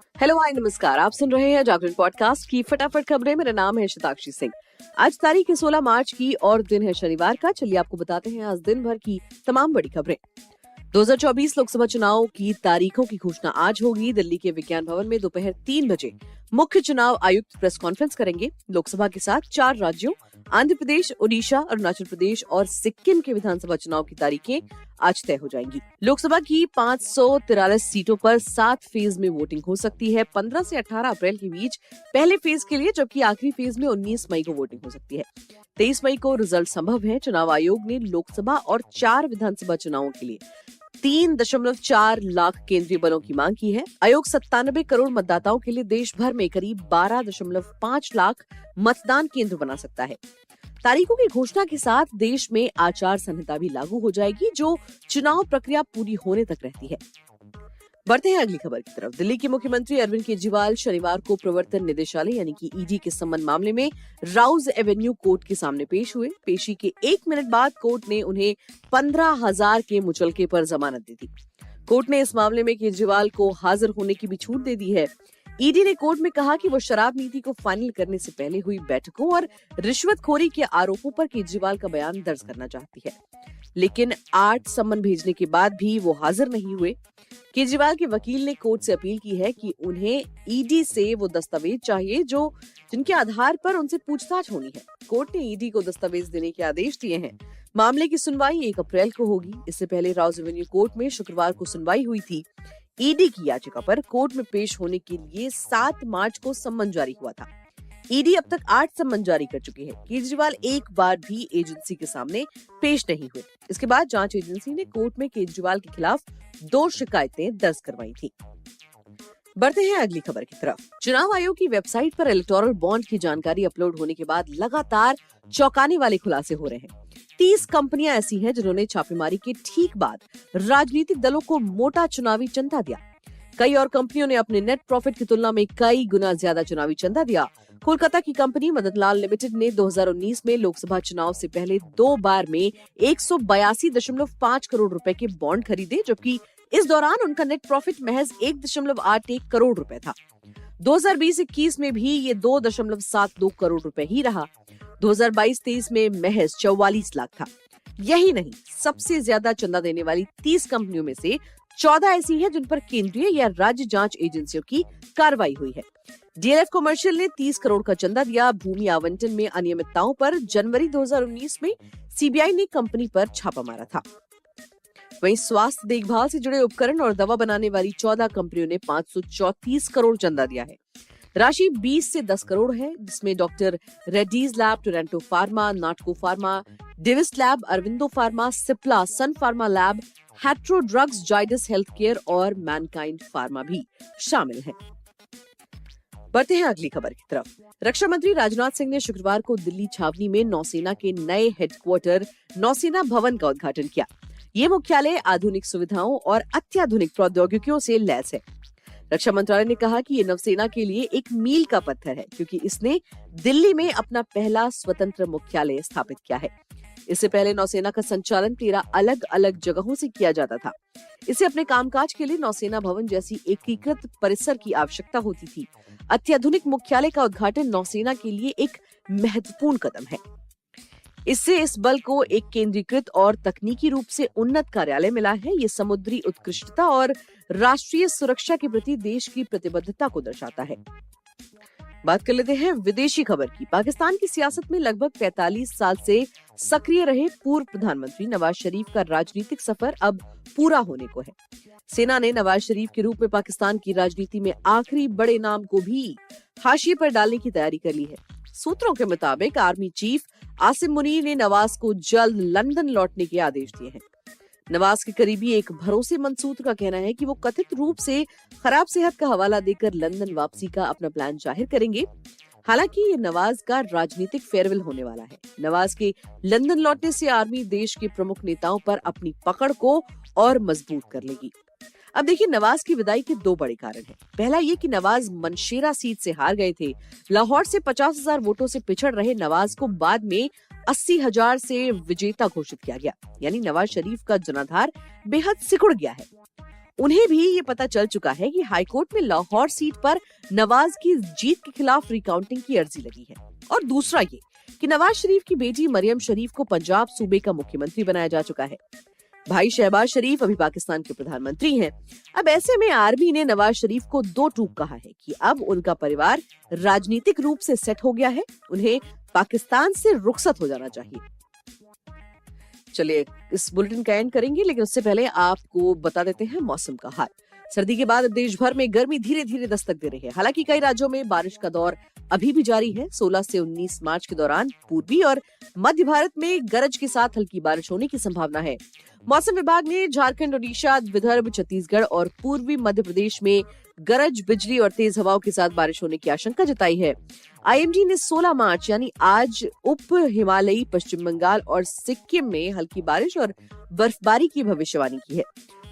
Hello hi नमस्कार, आप सुन रहे हैं जागरण पॉडकास्ट की फटाफट खबरें। मेरा नाम है शताक्षी सिंह। आज तारीख है 16 मार्च की और दिन है शनिवार का। चलिए आपको बताते हैं आज दिन भर की तमाम बड़ी खबरें। 2024 लोकसभा चुनाव की तारीखों की घोषणा आज होगी। दिल्ली के विज्ञान भवन में दोपहर 3 बजे मुख्य चुनाव आयुक्त प्रेस कॉन्फ्रेंस करेंगे। लोकसभा के साथ 4 राज्यों आंध्र प्रदेश, ओडिशा, अरुणाचल प्रदेश और सिक्किम के विधानसभा चुनाव की तारीखें आज तय हो जाएंगी। लोकसभा की 543 सीटों पर 7 फेज में वोटिंग हो सकती है। 15 से 18 अप्रैल के बीच पहले फेज के लिए, जबकि आखिरी फेज में 19 मई को वोटिंग हो सकती है। 23 मई को रिजल्ट संभव है। चुनाव आयोग ने लोकसभा और 4 विधानसभा चुनावों के लिए 3.4 लाख केंद्रीय बलों की मांग की है। आयोग 97 करोड़ मतदाताओं के लिए देश भर में करीब 12.5 लाख मतदान केंद्र बना सकता है। तारीखों की घोषणा के साथ देश में आचार संहिता भी लागू हो जाएगी, जो चुनाव प्रक्रिया पूरी होने तक रहती है। बढ़ते हैं अगली खबर की तरफ। दिल्ली के मुख्यमंत्री अरविंद केजरीवाल शनिवार को प्रवर्तन निदेशालय यानी कि ईडी के संबंध मामले में राउज एवेन्यू कोर्ट के सामने पेश हुए। पेशी के 1 मिनट बाद कोर्ट ने उन्हें 15,000 के मुचलके पर जमानत दे दी। कोर्ट ने इस मामले में केजरीवाल को हाजिर होने की भी छूट दे दी है। ईडी ने कोर्ट में कहा कि वो शराब नीति को फाइनल करने से पहले हुई बैठकों और रिश्वतखोरी के आरोपों पर केजरीवाल का बयान दर्ज करना चाहती है, लेकिन 8 सम्मन भेजने के बाद भी वो हाजिर नहीं हुए। केजरीवाल के वकील ने कोर्ट से अपील की है कि उन्हें ईडी से वो दस्तावेज चाहिए जिनके आधार पर उनसे पूछताछ होनी है। कोर्ट ने ईडी को दस्तावेज देने के आदेश दिए हैं। मामले की सुनवाई 1 अप्रैल को होगी। इससे पहले राउज एवेन्यू कोर्ट में शुक्रवार को सुनवाई हुई थी। ईडी की याचिका पर कोर्ट में पेश होने के लिए 7 मार्च को सम्मन जारी हुआ था। ईडी अब तक 8 सम्मन जारी कर चुकी है। केजरीवाल एक बार भी एजेंसी के सामने पेश नहीं हुए। इसके बाद जांच एजेंसी ने कोर्ट में केजरीवाल के खिलाफ 2 शिकायतें दर्ज करवाई थी। बढ़ते हैं अगली खबर की तरफ। चुनाव आयोग की वेबसाइट पर इलेक्टोरल बॉन्ड की जानकारी अपलोड होने के बाद लगातार चौंकाने वाले खुलासे हो रहे हैं। 30 कंपनियां ऐसी हैं जिन्होंने छापेमारी के ठीक बाद राजनीतिक दलों को मोटा चुनावी चंदा दिया। कई और कंपनियों ने अपने नेट प्रॉफिट की तुलना में कई गुना ज्यादा चुनावी चंदा दिया। कोलकाता की कंपनी मदनलाल लिमिटेड ने 2019 में लोकसभा चुनाव से पहले 2 बार में 182.5 करोड़ रुपए के बॉन्ड खरीदे, जबकि इस दौरान उनका नेट प्रॉफिट महज 1.81 करोड़ रुपए था। 2020-21 में भी ये 2.72 करोड़ रुपए ही रहा। 2022-23 में महज 44 लाख था। यही नहीं, सबसे ज्यादा चंदा देने वाली 30 कंपनियों में से 14 ऐसी हैं जिन पर केंद्रीय या राज्य जांच एजेंसियों की कार्रवाई हुई है। डीएलएफ कमर्शियल ने 30 करोड़ का चंदा दिया। भूमि आवंटन में अनियमितताओं पर जनवरी 2019 में सीबीआई ने कंपनी पर छापा मारा था। वहीं स्वास्थ्य देखभाल से जुड़े उपकरण और दवा बनाने वाली 14 कंपनियों ने 534 करोड़ चंदा दिया है। राशि 20 से 10 करोड़ है, जिसमें doctor Reddy's lab, Torrent pharma, Natco pharma, Divi's lab, Aurobindo pharma, Cipla, Sun pharma lab, Hetero drugs, Zydus health care और मैनकाइंड फार्मा भी शामिल हैं। बढ़ते हैं अगली खबर की तरफ। रक्षा मंत्री राजनाथ सिंह ने शुक्रवार को दिल्ली छावनी में नौसेना के नए हेडक्वार्टर नौसेना भवन का उद्घाटन किया। ये मुख्यालय आधुनिक सुविधाओं और अत्याधुनिक प्रौद्योगिकियों से लैस है। रक्षा मंत्रालय ने कहा कि ये नौसेना के लिए एक मील का पत्थर है, क्योंकि इसने दिल्ली में अपना पहला स्वतंत्र मुख्यालय स्थापित किया है। इससे पहले नौसेना का संचालन 13 अलग अलग जगहों से किया जाता था। इसे अपने कामकाज के लिए नौसेना भवन जैसी एकीकृत परिसर की आवश्यकता होती थी। अत्याधुनिक मुख्यालय का उद्घाटन नौसेना के लिए एक महत्वपूर्ण कदम है। इससे इस बल को एक केंद्रीकृत और तकनीकी रूप से उन्नत कार्यालय मिला है। ये समुद्री उत्कृष्टता और राष्ट्रीय सुरक्षा के प्रति देश की प्रतिबद्धता को दर्शाता है। बात कर लेते हैं विदेशी खबर की। पाकिस्तान की सियासत में लगभग 45 साल से सक्रिय रहे पूर्व प्रधानमंत्री नवाज शरीफ का राजनीतिक सफर अब पूरा होने को है। सेना ने नवाज शरीफ के रूप में पाकिस्तान की राजनीति में आखिरी बड़े नाम को भी हाशिए पर डालने की तैयारी कर ली है। सूत्रों के मुताबिक आर्मी चीफ आसिम मुनीर ने नवाज को जल्द लंदन लौटने के आदेश दिए हैं। नवाज के करीबी एक भरोसेमंद सूत्र का कहना है कि वो कथित रूप से खराब सेहत का हवाला देकर लंदन वापसी का अपना प्लान जाहिर करेंगे। हालांकि ये नवाज का राजनीतिक फेयरवेल होने वाला है। नवाज के लंदन लौटने से आर्मी देश के प्रमुख नेताओं पर अपनी पकड़ को और मजबूत कर लेगी। अब देखिए, नवाज की विदाई के 2 बड़े कारण हैं। पहला ये कि नवाज मनशेरा सीट से हार गए थे। लाहौर से 50,000 वोटों से पिछड़ रहे नवाज को बाद में 80,000 से विजेता घोषित किया गया। यानी नवाज शरीफ का जनाधार बेहद सिकुड़ गया है। उन्हें भी ये पता चल चुका है कि हाईकोर्ट में लाहौर सीट पर नवाज की जीत के खिलाफ रिकाउंटिंग की अर्जी लगी है। और दूसरा ये कि नवाज शरीफ की बेटी मरियम शरीफ को पंजाब सूबे का मुख्यमंत्री बनाया जा चुका है। भाई शहबाज शरीफ अभी पाकिस्तान के प्रधानमंत्री हैं। अब ऐसे में आर्मी ने नवाज शरीफ को दो टूक कहा है कि अब उनका परिवार राजनीतिक रूप से सेट हो गया है, उन्हें पाकिस्तान से रुखसत हो जाना चाहिए। चलिए इस बुलेटिन का एंड करेंगे, लेकिन उससे पहले आपको बता देते हैं मौसम का हाल। सर्दी के बाद देश भर में गर्मी धीरे धीरे दस्तक दे रही है। हालांकि कई राज्यों में बारिश का दौर अभी भी जारी है। 16 से 19 मार्च के दौरान पूर्वी और मध्य भारत में गरज के साथ हल्की बारिश होने की संभावना है। मौसम विभाग ने झारखंड, ओडिशा, विदर्भ, छत्तीसगढ़ और पूर्वी मध्य प्रदेश में गरज, बिजली और तेज हवाओं के साथ बारिश होने की आशंका जताई है। आईएमडी ने 16 मार्च यानी आज उप हिमालयी पश्चिम बंगाल और सिक्किम में हल्की बारिश और बर्फबारी की भविष्यवाणी की है।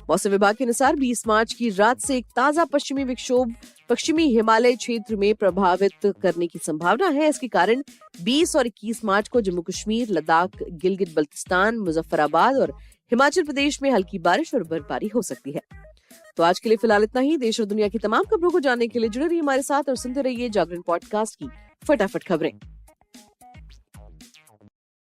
मौसम विभाग के अनुसार 20 मार्च की रात से एक ताजा पश्चिमी विक्षोभ पश्चिमी हिमालय क्षेत्र में प्रभावित करने की संभावना है। इसके कारण 20 और 21 मार्च को जम्मू कश्मीर, लद्दाख, गिलगित बल्तिस्तान, मुजफ्फराबाद और हिमाचल प्रदेश में हल्की बारिश और बर्फबारी हो सकती है। तो आज के लिए फिलहाल इतना ही। देश और दुनिया की तमाम खबरों को जानने के लिए जुड़े रहिए हमारे साथ और सुनते रहिए जागरण पॉडकास्ट की फटाफट खबरें।